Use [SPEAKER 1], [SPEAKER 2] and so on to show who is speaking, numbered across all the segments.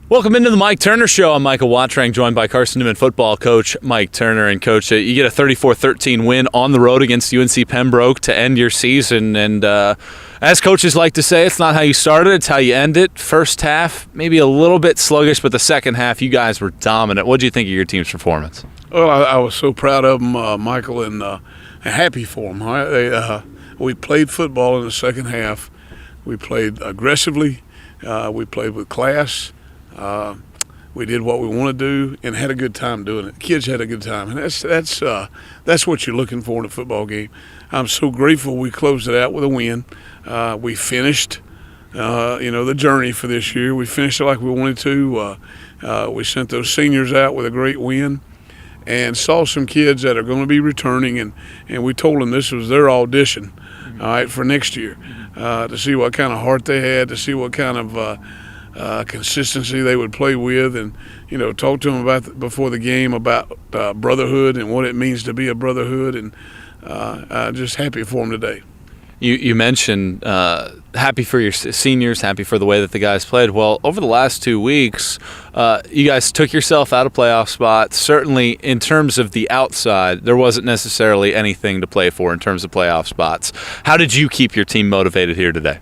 [SPEAKER 1] Welcome into the Mike Turner Show. I'm Michael Watrang, joined by Carson-Newman football coach Mike Turner. And, Coach, you get a 34-13 win on the road against UNC Pembroke to end your season. And as coaches like to say, it's not how you started, it's how you end it. First half, maybe a little bit sluggish, but the second half, you guys were dominant. What did you think of your team's performance?
[SPEAKER 2] Well, I was so proud of them, Michael, and happy for them. We played football in the second half. We played aggressively. We played with class. We did what we want to do and had a good time doing it. Kids had a good time, and that's what you're looking for in a football game. I'm so grateful we closed it out with a win. We finished, the journey for this year. We finished it like we wanted to. We sent those seniors out with a great win, and saw some kids that are going to be returning, and we told them this was their audition, all right, for next year, to see what kind of heart they had, to see what kind of consistency they would play with, and talk to them before the game about brotherhood and what it means to be a brotherhood, and just happy for them today.
[SPEAKER 1] You mentioned happy for your seniors, happy for the way that the guys played. Well, over the last 2 weeks, you guys took yourself out of playoff spots. Certainly, in terms of the outside, there wasn't necessarily anything to play for in terms of playoff spots. How did you keep your team motivated here today?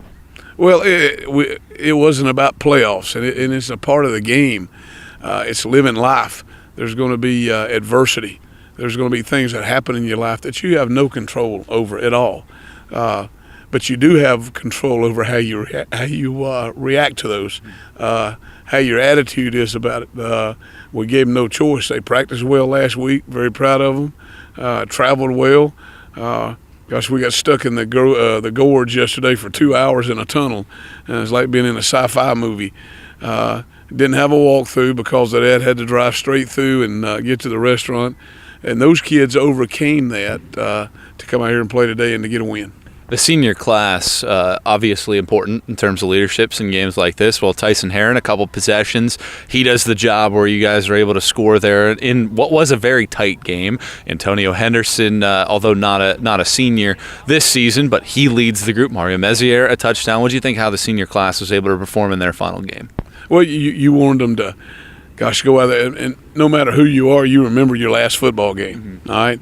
[SPEAKER 2] Well, it wasn't about playoffs, and it's a part of the game. It's living life. There's going to be adversity. There's going to be things that happen in your life that you have no control over at all. But you do have control over how you react to those, how your attitude is about it. We gave them no choice. They practiced well last week. Very proud of them. Traveled well. Gosh, we got stuck in the gorge yesterday for 2 hours in a tunnel, and it's like being in a sci-fi movie. Didn't have a walkthrough because the dad had to drive straight through and get to the restaurant, and those kids overcame that to come out here and play today and to get a win.
[SPEAKER 1] The senior class, obviously important in terms of leaderships in games like this. Well, Tyson Herron, a couple possessions. He does the job where you guys are able to score there in what was a very tight game. Antonio Henderson, although not a senior this season, but he leads the group. Mario Mezier, a touchdown. What do you think how the senior class was able to perform in their final game?
[SPEAKER 2] Well, you wanted them to, go out there, and no matter who you are, you remember your last football game, all right?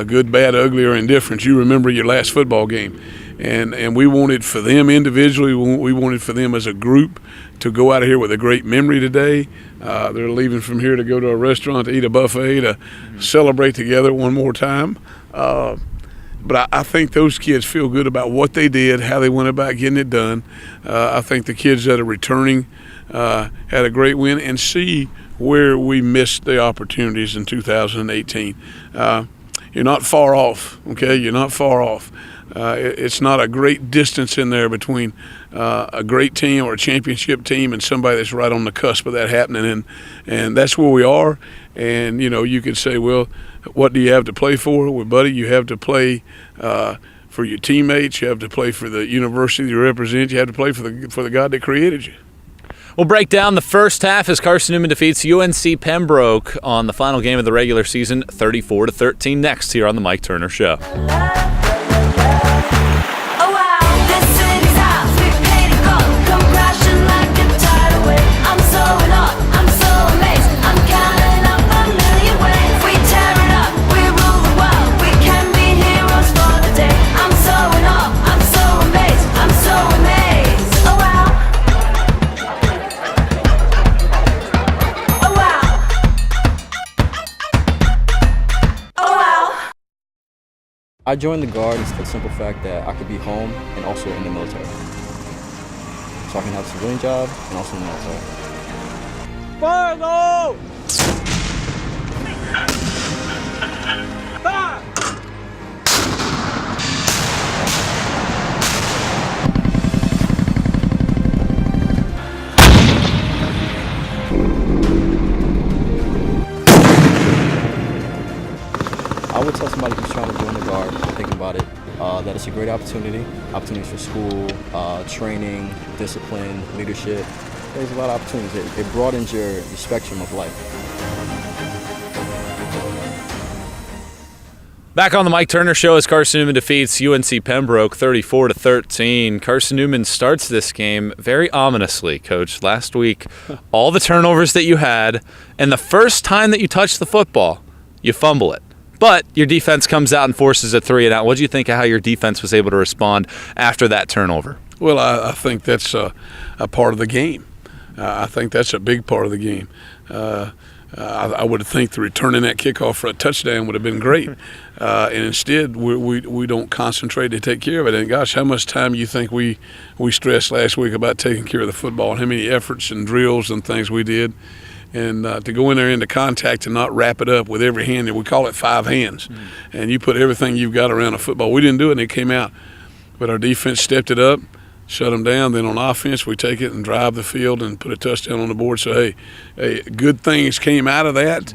[SPEAKER 2] Good, bad, ugly, or indifferent, you remember your last football game. And we wanted for them individually, we wanted for them as a group to go out of here with a great memory today. They're leaving from here to go to a restaurant to eat a buffet, to celebrate together one more time. But I think those kids feel good about what they did, how they went about getting it done. I think the kids that are returning had a great win, and see where we missed the opportunities in 2018. You're not far off, okay? You're not far off. It's not a great distance in there between a great team or a championship team and somebody that's right on the cusp of that happening, and that's where we are. And, you could say, well, what do you have to play for? Well, buddy, you have to play for your teammates. You have to play for the university you represent. You have to play for the God that created you.
[SPEAKER 1] We'll break down the first half as Carson-Newman defeats UNC Pembroke on the final game of the regular season, 34-13, next here on the Mike Turner Show.
[SPEAKER 3] I joined the Guard for the simple fact that I could be home and also in the military. So I can have a civilian job and also in the military. Fire! I would tell somebody who's trying to join the Guard, thinking about it, that it's a great opportunity. Opportunities for school, training, discipline, leadership. There's a lot of opportunities. It broadens your spectrum of life.
[SPEAKER 1] Back on the Mike Turner Show as Carson-Newman defeats UNC Pembroke 34-13. Carson-Newman starts this game very ominously, Coach. Last week, all the turnovers that you had, and the first time that you touch the football, you fumble it. But your defense comes out and forces a 3-and-out. What do you think of how your defense was able to respond after that turnover?
[SPEAKER 2] Well, I think that's a part of the game. I think that's a big part of the game. I would think the returning that kickoff for a touchdown would have been great. And instead, we don't concentrate to take care of it. And, gosh, how much time do you think we stressed last week about taking care of the football and how many efforts and drills and things we did. And to go in there into contact and not wrap it up with every hand, we call it 5 hands. And you put everything you've got around a football. We didn't do it, and it came out. But our defense stepped it up, shut them down. Then on offense, we take it and drive the field and put a touchdown on the board. So, hey, good things came out of that.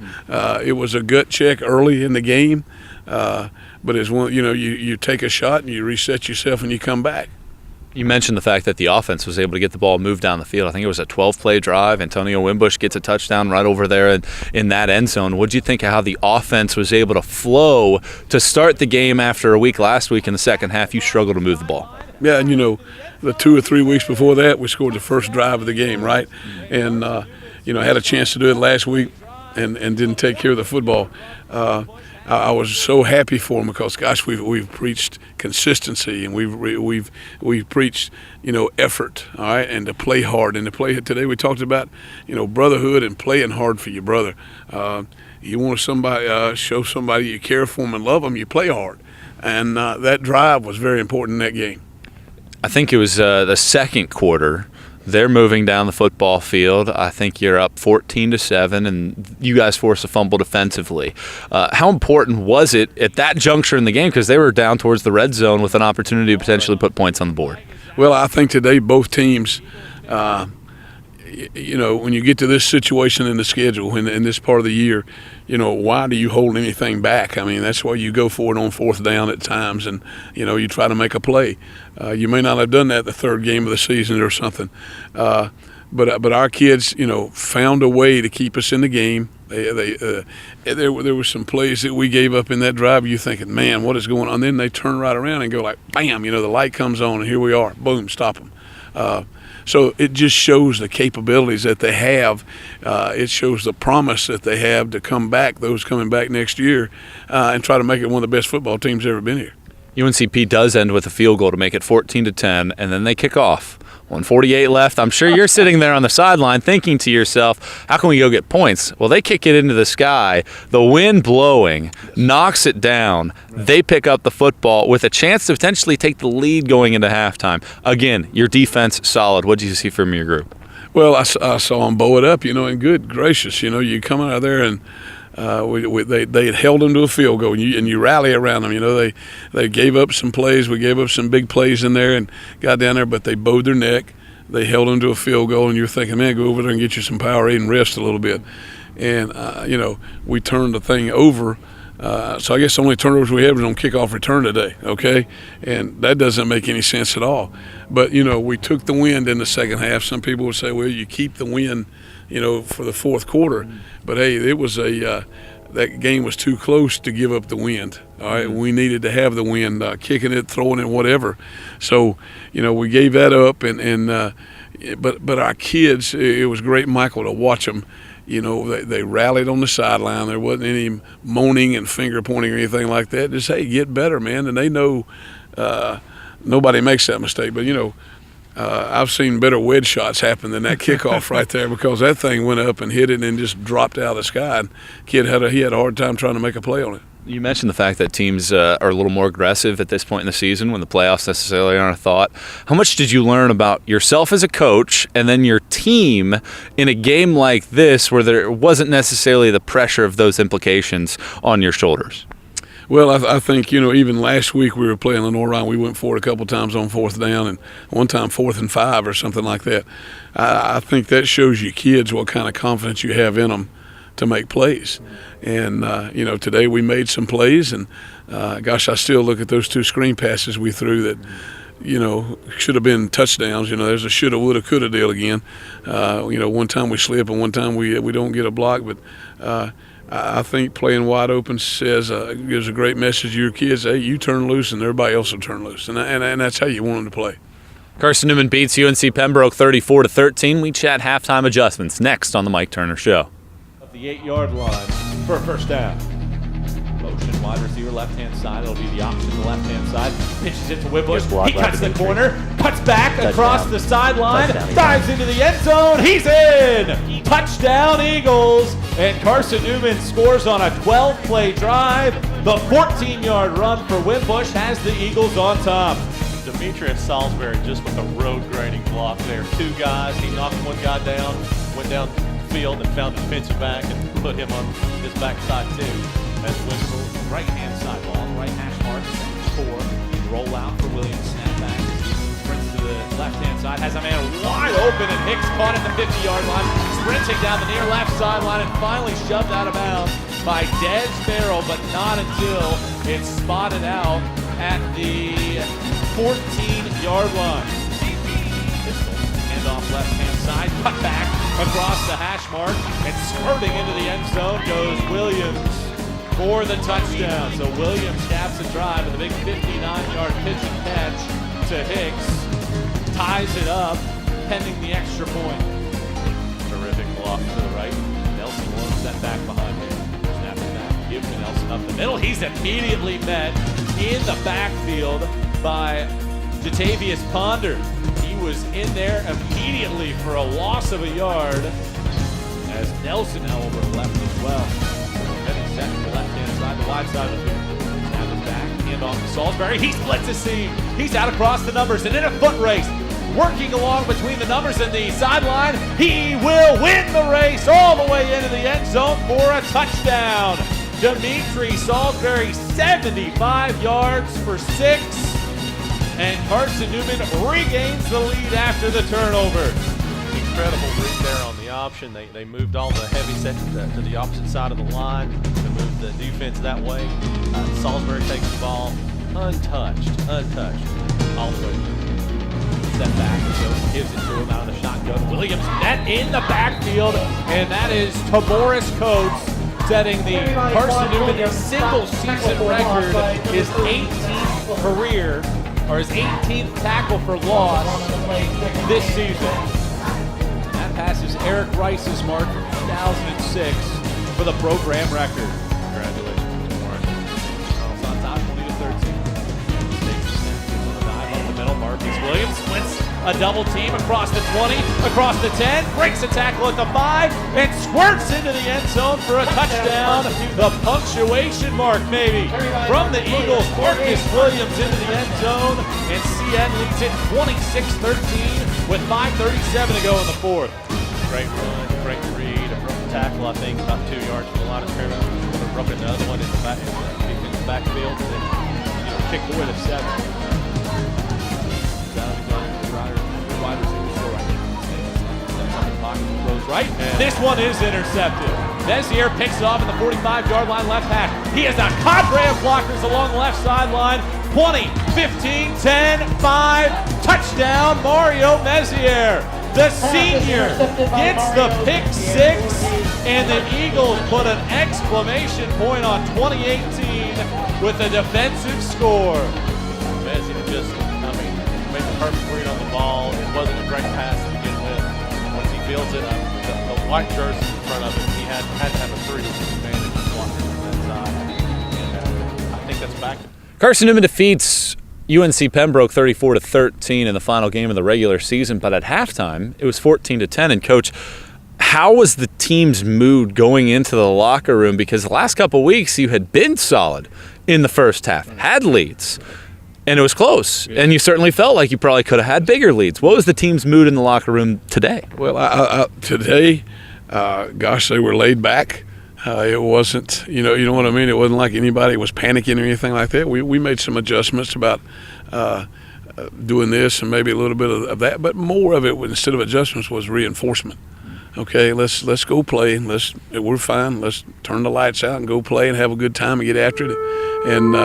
[SPEAKER 2] It was a gut check early in the game. But it's one, you take a shot and you reset yourself and you come back.
[SPEAKER 1] You mentioned the fact that the offense was able to get the ball moved down the field. I think it was a 12-play drive. Antonio Wimbush gets a touchdown right over there in that end zone. What did you think of how the offense was able to flow to start the game after a week last week in the second half? You struggled to move the ball.
[SPEAKER 2] Yeah, and the 2 or 3 weeks before that, we scored the first drive of the game, right? And, had a chance to do it last week and didn't take care of the football. I was so happy for them because, gosh, we've preached consistency and we've preached, effort, all right, and to play hard. And to play today, we talked about, brotherhood and playing hard for your brother. You want somebody show somebody you care for them and love them, you play hard. And that drive was very important in that game.
[SPEAKER 1] I think it was the second quarter. They're moving down the football field. I think you're up 14-7, and you guys force a fumble defensively. How important was it at that juncture in the game? Because they were down towards the red zone with an opportunity to potentially put points on the board.
[SPEAKER 2] Well, I think today both teams, when you get to this situation in the schedule in this part of the year, why do you hold anything back? I mean, that's why you go for it on fourth down at times, and you try to make a play. You may not have done that the third game of the season or something, but our kids, found a way to keep us in the game. There were some plays that we gave up in that drive. You thinking, man, what is going on? And then they turn right around and go like, bam! The light comes on, and here we are. Boom! Stop them. So it just shows the capabilities that they have. It shows the promise that they have to come back, those coming back next year, and try to make it one of the best football teams ever been here.
[SPEAKER 1] UNCP does end with a field goal to make it 14-10, and then they kick off. 1:48 left. I'm sure you're sitting there on the sideline thinking to yourself, how can we go get points? Well, they kick it into the sky. The wind blowing knocks it down. They pick up the football with a chance to potentially take the lead going into halftime. Again, your defense solid. What did you see from your group?
[SPEAKER 2] Well, I saw them bow it up, and good gracious, you come out of there and they had held them to a field goal, and you rally around them. They gave up some plays. We gave up some big plays in there and got down there, but they bowed their neck. They held them to a field goal, and you're thinking, man, go over there and get you some Powerade and rest a little bit. And, we turned the thing over. So I guess the only turnovers we had was on kickoff return today, okay? And that doesn't make any sense at all. But, we took the wind in the second half. Some people would say, well, you keep the wind, for the fourth quarter. But, hey, it was that game was too close to give up the wind. All right, we needed to have the wind, kicking it, throwing it, whatever. So, we gave that up. But our kids, it was great, Michael, to watch them. They rallied on the sideline. There wasn't any moaning and finger pointing or anything like that. Just, hey, get better, man. And they know nobody makes that mistake. But, I've seen better wedge shots happen than that kickoff right there, because that thing went up and hit it and just dropped out of the sky. And kid had a hard time trying to make a play on it.
[SPEAKER 1] You mentioned the fact that teams are a little more aggressive at this point in the season when the playoffs necessarily aren't a thought. How much did you learn about yourself as a coach and then your team in a game like this where there wasn't necessarily the pressure of those implications on your shoulders?
[SPEAKER 2] Well, I think, even last week we were playing Lenore Ryan. We went for it a couple times on fourth down, and one time 4th and 5 or something like that. I think that shows you kids what kind of confidence you have in them to make plays. And, today we made some plays, and, gosh, I still look at those 2 screen passes we threw that, should have been touchdowns. There's a shoulda, woulda, coulda deal again. One time we slip and one time we don't get a block. But I think playing wide open gives a great message to your kids. Hey, you turn loose, and everybody else will turn loose, and that's how you want them to play.
[SPEAKER 1] Carson-Newman beats UNC Pembroke 34-13. We chat halftime adjustments next on the Mike Turner Show.
[SPEAKER 4] Of the 8-yard line for a first down. Motion wide receiver left-hand side. It'll be the option to the left-hand side. Pitches it to Whitbush. He cuts the corner, cuts back across the sideline, dives into the end zone. He's in! Touchdown Eagles! And Carson-Newman scores on a 12-play drive. The 14-yard run for Whitbush has the Eagles on top.
[SPEAKER 5] Demetrius Salisbury just with a road grading block there. 2 guys. He knocked one guy down, went down the field and found a defensive back and put him on his backside too. As Whitbush, right-hand side ball, right hash mark, 4. Roll out for Williams, snap back. Sprints to the left-hand side, has a man wide open, and Hicks caught at the 50-yard line, sprinting down the near left sideline and finally shoved out of bounds by Des Farrell, but not until it's spotted out at the 14-yard line. Pistol, hand off left-hand side, cut back across the hash mark, and skirting into the end zone goes Williams for the touchdown. So Williams caps the drive with a big 59-yard pitch and catch to Hicks. Ties it up, pending the extra point. Terrific block to the right. Nelson one set back behind him. Snap it back, gives to Nelson up the middle. He's immediately met in the backfield by Jatavius Ponder. He was in there immediately for a loss of a yard as Nelson now over the left as well. Heading set to the left-hand side, the wide side of the field. Snap it back, hand off to Salisbury. He splits a seam. He's out across the numbers and in a foot race. Working along between the numbers and the sideline. He will win the race all the way into the end zone for a touchdown. Dimitri Salisbury, 75 yards for 6. And Carson-Newman regains the lead after the turnover. Incredible read there on the option. They moved all the heavy set to the opposite side of the line to move the defense that way. Salisbury takes the ball untouched, all the way. Step back, so gives it to him out of the shotgun. Williams net in the backfield, and that is Taboris Coates setting the Carson-Newman single season record, his 18th career, or his 18th tackle for loss this season. That passes Eric Rice's mark from 2006 for the program record. Congratulations, Warren. It's on top, 20-13. Takes the snap, gives on the dive up the middle. Marcus Williams splits a double team across the 20, across the 10, breaks a tackle at the 5, and squirts into the end zone for a touchdown. The punctuation mark, maybe, from the Eagles. Marcus Williams into the end zone, and CN leads it 26-13 with 5:37 to go in the fourth. Great run, great read, a broken tackle, I think, about 2 yards from the line of scrimmage. Broken another one in the backfield, and then kicked away to 7. Wide receiver still right. Steps on the pocket, throws right. This one is intercepted. Messier picks it off at the 45-yard line left hash. He has a cadre of blockers along the left sideline. 20, 15, 10, 5. Touchdown, Mario Messier. The senior gets the pick 6, and the Eagles put an exclamation point on 2018 with a defensive score. Messier just, made the perfect read on the ball. It wasn't a great pass to begin with. Once he fields it, the white jersey in front of him, he had to have a 3 advantage blocker on that side. And I think that's back.
[SPEAKER 1] Carson-Newman defeats UNC Pembroke 34-13 in the final game of the regular season, but at halftime, it was 14-10. And Coach, how was the team's mood going into the locker room? Because the last couple of weeks, you had been solid in the first half, had leads. And it was close, and you certainly felt like you probably could have had bigger leads. What was the team's mood in the locker room today?
[SPEAKER 2] Well, today, gosh, they were laid back. It wasn't, you know what I mean? It wasn't like anybody was panicking or anything like that. We made some adjustments about doing this and maybe a little bit of that, but more of it, instead of adjustments, was reinforcement. Okay, let's go play. We're fine. Let's turn the lights out and go play and have a good time and get after it. And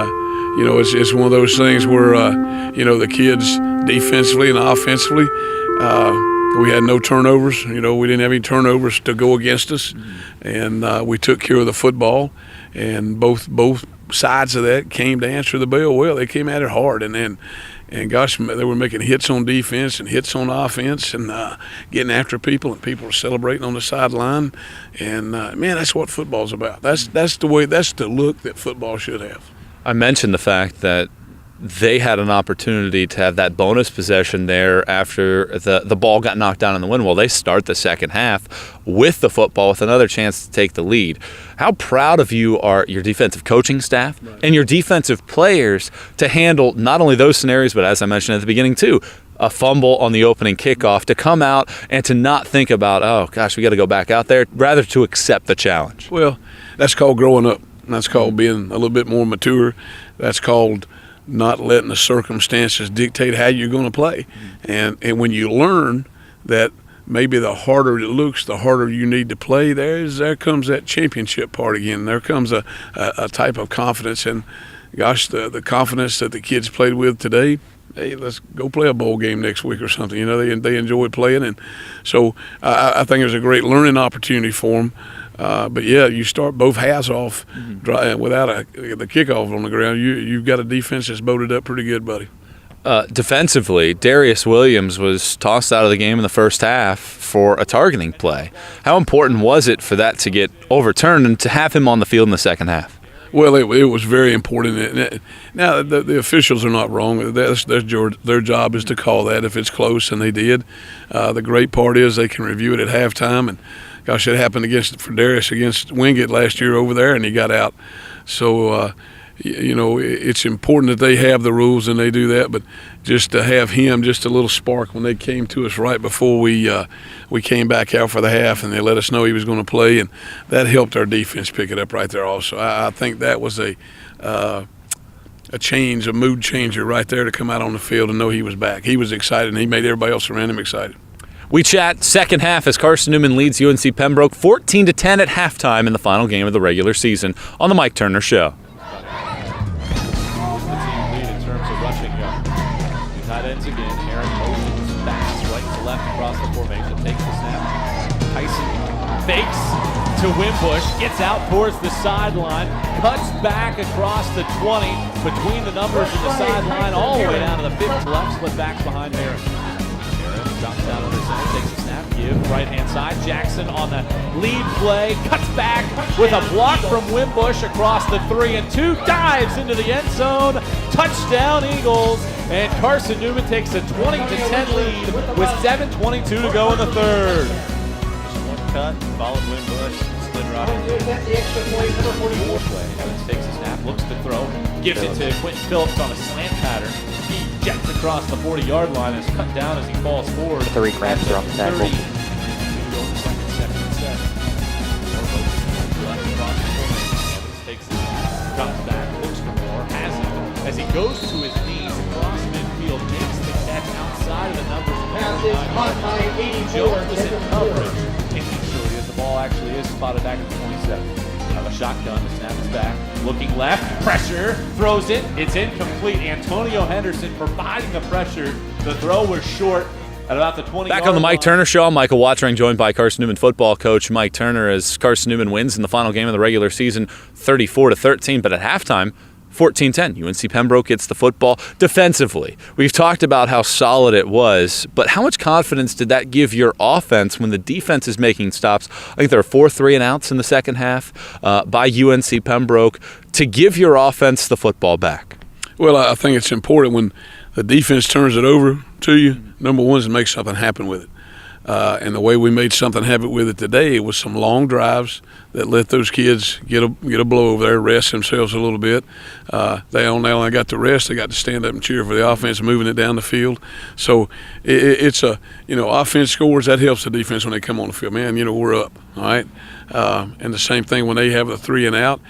[SPEAKER 2] it's one of those things where the kids defensively and offensively, we had no turnovers. We didn't have any turnovers to go against us. and we took care of the football, and both sides of that came to answer the bell well. They came at it hard, and gosh, they were making hits on defense and hits on offense, and getting after people, and people were celebrating on the sideline. And man, that's what football's about. That's the look that football should have.
[SPEAKER 1] I mentioned the fact that they had an opportunity to have that bonus possession there after the ball got knocked down in the wind. Well, they start the second half with the football with another chance to take the lead. How proud of you are your defensive coaching staff and your defensive players to handle not only those scenarios, but as I mentioned at the beginning too, a fumble on the opening kickoff, to come out and to not think about, oh gosh, we got to go back out there, rather to accept the challenge.
[SPEAKER 2] Well, that's called growing up. That's called being a little bit more mature. That's called not letting the circumstances dictate how you're going to play. And when you learn that maybe the harder it looks, the harder you need to play, there comes that championship part again. There comes a type of confidence. And gosh, the confidence that the kids played with today, hey, let's go play a bowl game next week or something. You know, they enjoyed playing. And so I think it was a great learning opportunity for them. But yeah, you start both halves off without the kickoff on the ground. You've got a defense that's boated up pretty good, buddy.
[SPEAKER 1] Defensively, Darius Williams was tossed out of the game in the first half for a targeting play. How important was it for that to get overturned and to have him on the field in the second half?
[SPEAKER 2] Well, it was very important. Now, the officials are not wrong. Their job is to call that if it's close, and they did. The great part is they can review it at halftime. And gosh, it happened for Darius against Wingate last year over there, and he got out. So, you know, it's important that they have the rules and they do that. But just to have him, just a little spark when they came to us right before we came back out for the half, and they let us know he was going to play, and that helped our defense pick it up right there also. I think that was a mood changer right there, to come out on the field and know he was back. He was excited, and he made everybody else around him excited.
[SPEAKER 1] We chat second half as Carson-Newman leads UNC Pembroke 14-10 at halftime in the final game of the regular season on the Mike Turner Show.
[SPEAKER 4] The team lead in terms of rushing yards. Two tight ends again. Aaron motions fast right to left across the formation. Takes the snap. Tyson fakes to Wimbush. Gets out towards the sideline. Cuts back across the 20 between the numbers and the sideline, all the way down to the 50 left. Split backs behind Aaron. Drops down under center, takes a snap, give right-hand side. Jackson on the lead play, cuts back with a block from Wimbush across the 3-and-2, dives into the end zone. Touchdown Eagles, and Carson-Newman takes a 20-10 lead with 7:22 to go in the third.
[SPEAKER 5] Just one cut, followed Wimbush, slid right into
[SPEAKER 4] Fourth play, Evans takes a snap, looks to throw, gives it to Quentin Phillips on a slant pattern. He jets across the 40-yard line and is cut down as he falls forward.
[SPEAKER 6] 3 grabs are off the tackle.
[SPEAKER 4] Drops back, looks for more, has it. As he goes to his knees across midfield, makes the catch outside of the numbers. Jones was in coverage, making sure that the ball actually is spotted back at the 27. Have a shotgun, the snap is back, looking left, pressure, throws it, it's incomplete. Antonio Henderson providing the pressure. The throw was short at about the 20.
[SPEAKER 1] Back on the Mike Turner Show, I'm Michael Watring, joined by Carson-Newman football coach Mike Turner, as Carson-Newman wins in the final game of the regular season 34-13, but at halftime 14-10. UNC Pembroke gets the football. Defensively, we've talked about how solid it was, but how much confidence did that give your offense when the defense is making stops? I think there are 4 3-and-outs in the second half by UNC Pembroke to give your offense the football back.
[SPEAKER 2] Well, I think it's important when the defense turns it over to you, number one is to make something happen with it. And the way we made something happen with it today was some long drives that let those kids get a blow over there, rest themselves a little bit. They only got to rest. They got to stand up and cheer for the offense moving it down the field. So it's offense scores, that helps the defense when they come on the field. Man, we're up, all right? And the same thing when they have a 3-and-out,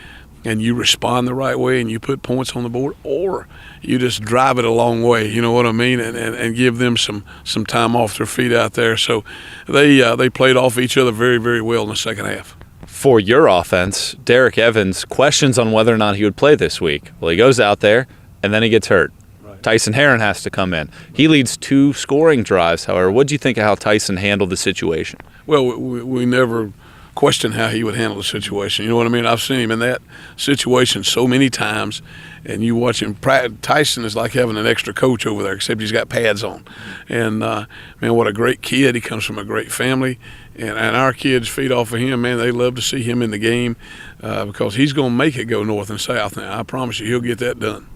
[SPEAKER 2] and you respond the right way and you put points on the board, or you just drive it a long way, you know what I mean, and give them some time off their feet out there. So they played off each other very, very well in the second half.
[SPEAKER 1] For your offense, Derek Evans questions on whether or not he would play this week. Well, he goes out there, and then he gets hurt. Right. Tyson Herron has to come in. He leads 2 scoring drives, however. What do you think of how Tyson handled the situation?
[SPEAKER 2] Well, we never question how he would handle the situation. You know what I mean? I've seen him in that situation so many times, and you watch him. Tyson is like having an extra coach over there, except he's got pads on. And, man, what a great kid. He comes from a great family, and our kids feed off of him, man. They love to see him in the game because he's going to make it go north and south now. I promise you he'll get that done.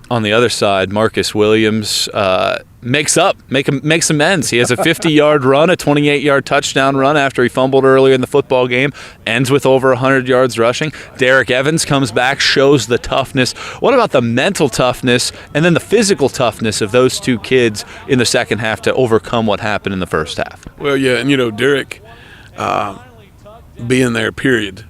[SPEAKER 1] On the other side, Marcus Williams makes amends. He has a 50-yard run, a 28-yard touchdown run after he fumbled earlier in the football game, ends with over 100 yards rushing. Derek Evans comes back, shows the toughness. What about the mental toughness and then the physical toughness of those two kids in the second half to overcome what happened in the first half?
[SPEAKER 2] Well, yeah, and, Derek being there, period,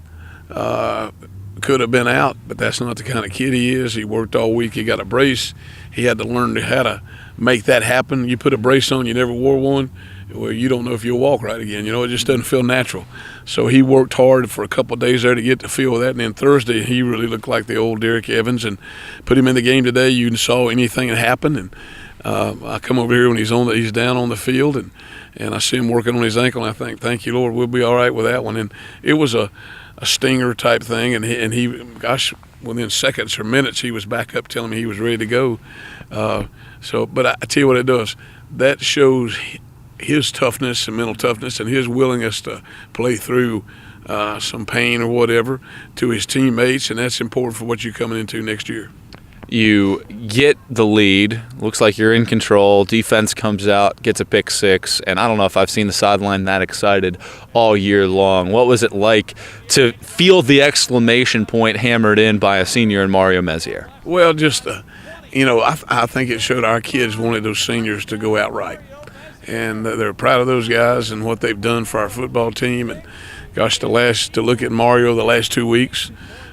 [SPEAKER 2] could have been out, but that's not the kind of kid he is. He worked all week. He got a brace. He had to learn how to make that happen. You put a brace on, you never wore one, well, you don't know if you'll walk right again. It just doesn't feel natural. So he worked hard for a couple of days there to get the feel of that, and then Thursday he really looked like the old Derek Evans, and put him in the game today. You saw anything that happened, and I come over here when he's down on the field, and I see him working on his ankle, and I think, thank you, Lord, we'll be all right with that one. And it was a stinger type thing, and he gosh, within seconds or minutes he was back up telling me he was ready to go. But I tell you what it does, that shows his toughness and mental toughness and his willingness to play through some pain or whatever to his teammates, and that's important for what you're coming into next year.
[SPEAKER 1] You get the lead. Looks like you're in control. Defense comes out, gets a pick six, and I don't know if I've seen the sideline that excited all year long. What was it like to feel the exclamation point hammered in by a senior in Mario Mezier?
[SPEAKER 2] Well, just, I think it showed our kids wanted those seniors to go out right. And they're proud of those guys and what they've done for our football team. And, gosh, to look at Mario the last 2 weeks,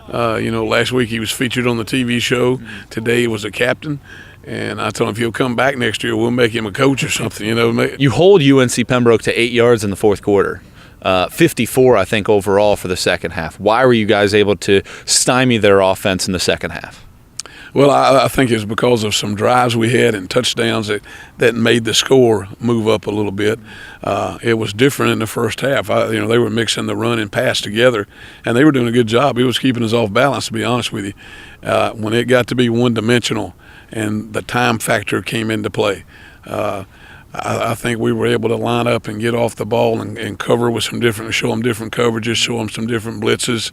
[SPEAKER 2] last week he was featured on the TV show. Today he was a captain. And I told him if he'll come back next year, we'll make him a coach or something.
[SPEAKER 1] You hold UNC Pembroke to 8 yards in the fourth quarter. 54, I think, overall for the second half. Why were you guys able to stymie their offense in the second half?
[SPEAKER 2] Well, I think it's because of some drives we had and touchdowns that made the score move up a little bit. It was different in the first half. They were mixing the run and pass together, and they were doing a good job. It was keeping us off balance, to be honest with you. When it got to be one-dimensional and the time factor came into play, I think we were able to line up and get off the ball and cover with show them different coverages, show them some different blitzes,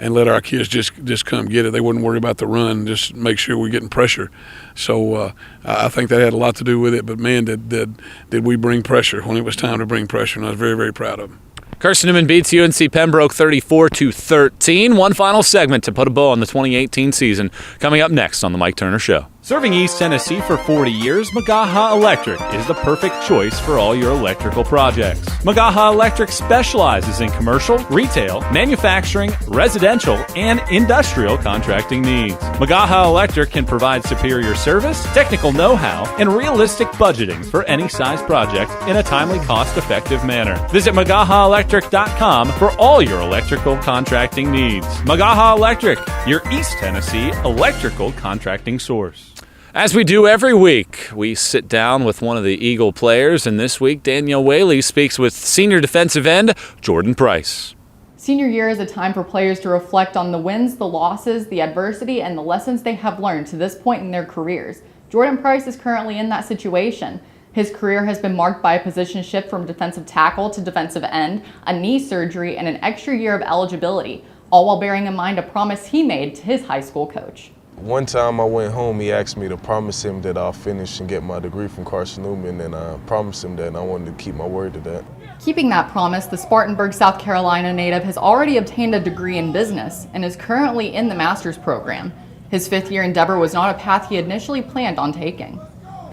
[SPEAKER 2] and let our kids just come get it. They wouldn't worry about the run, just make sure we're getting pressure. So I think that had a lot to do with it. But, man, did we bring pressure when it was time to bring pressure, and I was very, very proud of them.
[SPEAKER 1] Carson-Newman beats UNC Pembroke 34-13. One final segment to put a bow on the 2018 season coming up next on The Mike Turner Show.
[SPEAKER 4] Serving East Tennessee for 40 years, Magaha Electric is the perfect choice for all your electrical projects. Magaha Electric specializes in commercial, retail, manufacturing, residential, and industrial contracting needs. Magaha Electric can provide superior service, technical know-how, and realistic budgeting for any size project in a timely, cost-effective manner. Visit MagahaElectric.com for all your electrical contracting needs. Magaha Electric, your East Tennessee electrical contracting source.
[SPEAKER 1] As we do every week, we sit down with one of the Eagle players, and this week Danielle Whaley speaks with senior defensive end Jordan Price.
[SPEAKER 6] Senior year is a time for players to reflect on the wins, the losses, the adversity, and the lessons they have learned to this point in their careers. Jordan Price is currently in that situation. His career has been marked by a position shift from defensive tackle to defensive end, a knee surgery, and an extra year of eligibility, all while bearing in mind a promise he made to his high school coach.
[SPEAKER 7] One time I went home, he asked me to promise him that I'll finish and get my degree from Carson-Newman, and I promised him that, and I wanted to keep my word to that.
[SPEAKER 6] Keeping that promise, the Spartanburg, South Carolina native has already obtained a degree in business and is currently in the master's program. His fifth-year endeavor was not a path he initially planned on taking.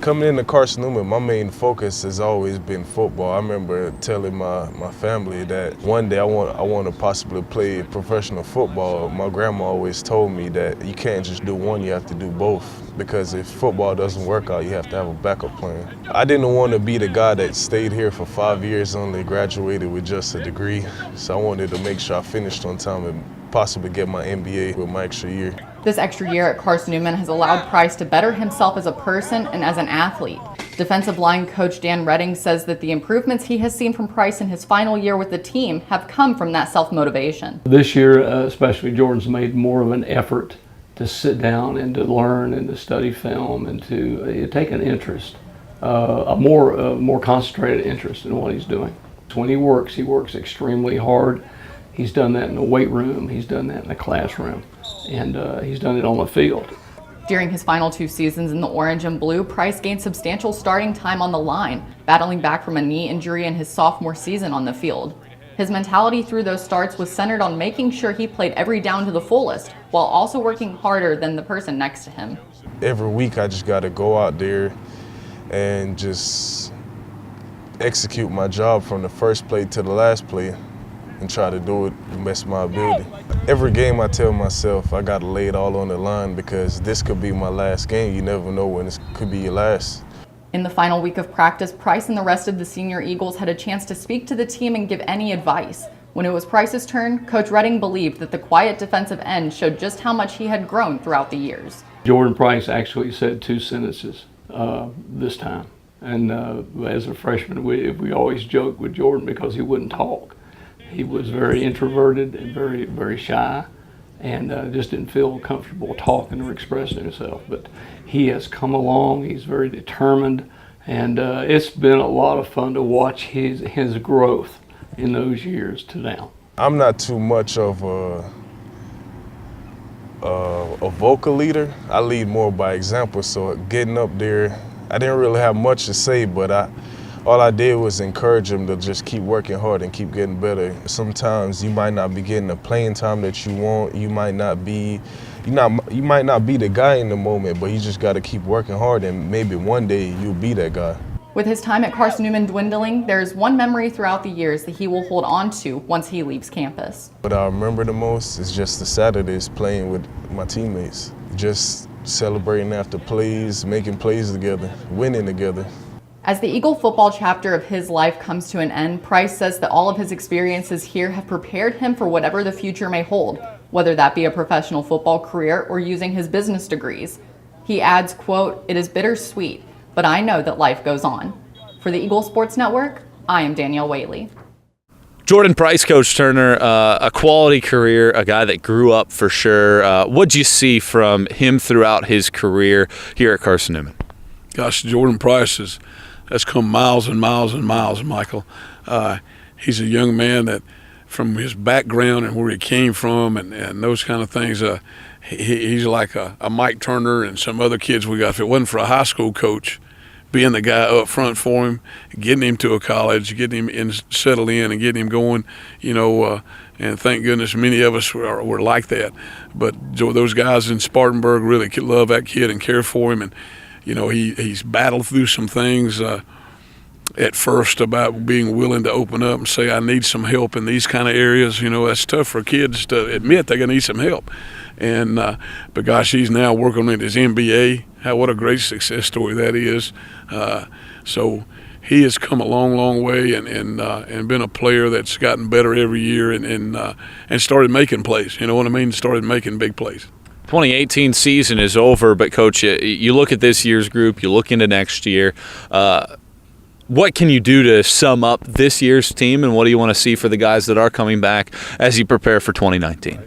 [SPEAKER 7] Coming into Carson-Newman, my main focus has always been football. I remember telling my family that one day I want to possibly play professional football. My grandma always told me that you can't just do one, you have to do both. Because if football doesn't work out, you have to have a backup plan. I didn't want to be the guy that stayed here for 5 years, only graduated with just a degree. So I wanted to make sure I finished on time and possibly get my MBA with my extra year.
[SPEAKER 6] This extra year at Carson-Newman has allowed Price to better himself as a person and as an athlete. Defensive line coach Dan Redding says that the improvements he has seen from Price in his final year with the team have come from that self-motivation.
[SPEAKER 8] This year, especially, Jordan's made more of an effort to sit down and to learn and to study film and to take an interest, a more concentrated interest in what he's doing. When he works extremely hard. He's done that in the weight room, he's done that in the classroom, and he's done it on the field.
[SPEAKER 6] During his final 2 seasons in the orange and blue, Price gained substantial starting time on the line, battling back from a knee injury in his sophomore season on the field. His mentality through those starts was centered on making sure he played every down to the fullest, while also working harder than the person next to him.
[SPEAKER 7] Every week I just got to go out there and just execute my job from the first play to the last play and try to do it the best of my ability. Every game I tell myself I got to lay it all on the line because this could be my last game. You never know when this could be your last.
[SPEAKER 6] In the final week of practice, Price and the rest of the senior Eagles had a chance to speak to the team and give any advice. When it was Price's turn, Coach Redding believed that the quiet defensive end showed just how much he had grown throughout the years.
[SPEAKER 8] Jordan Price actually said 2 sentences this time. And as a freshman, we always joked with Jordan because he wouldn't talk. He was very introverted and very, very shy, and just didn't feel comfortable talking or expressing himself. But he has come along. He's very determined, and it's been a lot of fun to watch his growth in those years to now.
[SPEAKER 7] I'm not too much of a vocal leader. I lead more by example. So getting up there, I didn't really have much to say, but all I did was encourage him to just keep working hard and keep getting better. Sometimes you might not be getting the playing time that you want. You might not be the guy in the moment, but you just got to keep working hard, and maybe one day you'll be that guy.
[SPEAKER 6] With his time at Carson-Newman dwindling, there is one memory throughout the years that he will hold on to once he leaves campus.
[SPEAKER 7] What I remember the most is just the Saturdays playing with my teammates, just celebrating after plays, making plays together, winning together.
[SPEAKER 6] As the Eagle football chapter of his life comes to an end, Price says that all of his experiences here have prepared him for whatever the future may hold, whether that be a professional football career or using his business degrees. He adds, quote, "It is bittersweet, but I know that life goes on." For the Eagle Sports Network, I am Danielle Whaley.
[SPEAKER 1] Jordan Price, Coach Turner, a quality career, a guy that grew up for sure. What'd you see from him throughout his career here at Carson-Newman?
[SPEAKER 2] Gosh, Jordan Price has come miles and miles and miles, Michael. He's a young man that, from his background and where he came from and those kind of things, he's like a Mike Turner and some other kids we got. If it wasn't for a high school coach being the guy up front for him, getting him to a college, getting him settled in and getting him going, and thank goodness many of us were like that. But those guys in Spartanburg really love that kid and care for him. And he's battled through some things at first about being willing to open up and say, I need some help in these kind of areas. That's tough for kids to admit they're going to need some help. And but gosh, he's now working on his MBA. What a great success story that is. So he has come a long, long way and been a player that's gotten better every year and started making plays. You know what I mean? Started making big plays.
[SPEAKER 1] 2018 season is over, but Coach, you look at this year's group, you look into next year. What can you do to sum up this year's team, and what do you want to see for the guys that are coming back as you prepare for 2019?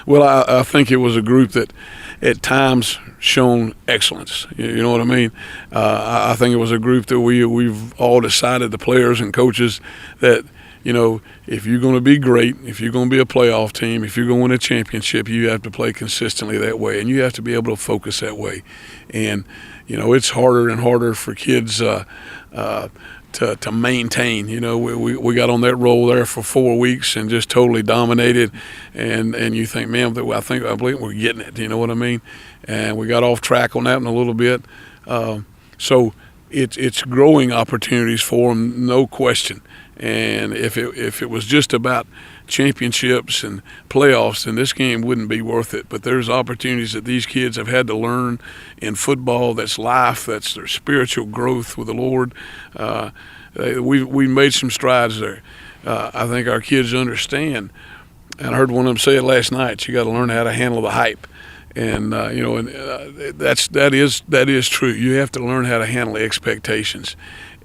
[SPEAKER 2] Well, I think it was a group that at times shown excellence. You know what I mean? I think it was a group that we've all decided, the players and coaches, that if you're going to be great, if you're going to be a playoff team, if you're going to win a championship, you have to play consistently that way, and you have to be able to focus that way. And it's harder and harder for kids to maintain. We got on that roll there for 4 weeks and just totally dominated. And you think, man, I believe we're getting it. You know what I mean? And we got off track on that in a little bit. So it's growing opportunities for them, no question. And if it was just about championships and playoffs, then this game wouldn't be worth it. But there's opportunities that these kids have had to learn in football. That's life. That's their spiritual growth with the Lord. We made some strides there. I think our kids understand. And I heard one of them say it last night. You got to learn how to handle the hype. that is true. You have to learn how to handle expectations,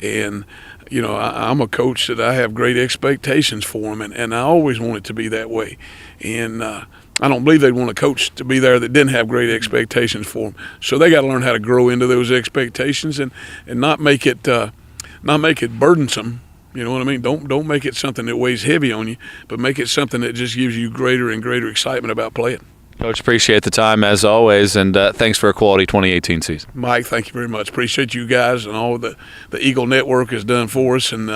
[SPEAKER 2] and I'm a coach that I have great expectations for them, and I always want it to be that way. And I don't believe they'd want a coach to be there that didn't have great expectations for them. So they got to learn how to grow into those expectations and not make it burdensome. You know what I mean? Don't make it something that weighs heavy on you, but make it something that just gives you greater and greater excitement about playing.
[SPEAKER 1] Coach, appreciate the time as always, and thanks for a quality 2018 season.
[SPEAKER 2] Mike, thank you very much. Appreciate you guys and all the Eagle Network has done for us, and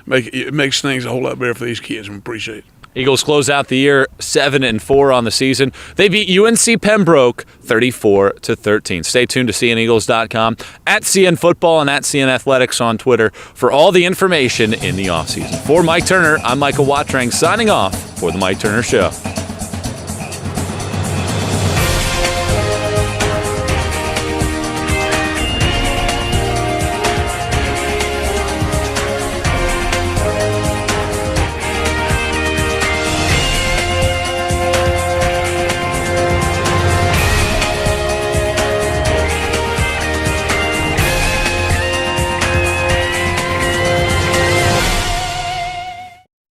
[SPEAKER 2] it makes things a whole lot better for these kids, and we appreciate it.
[SPEAKER 1] Eagles close out the year 7-4 on the season. They beat UNC Pembroke 34-13. Stay tuned to cneagles.com, at CN Football and at CN Athletics on Twitter for all the information in the offseason. For Mike Turner, I'm Michael Wattrang signing off for The Mike Turner Show.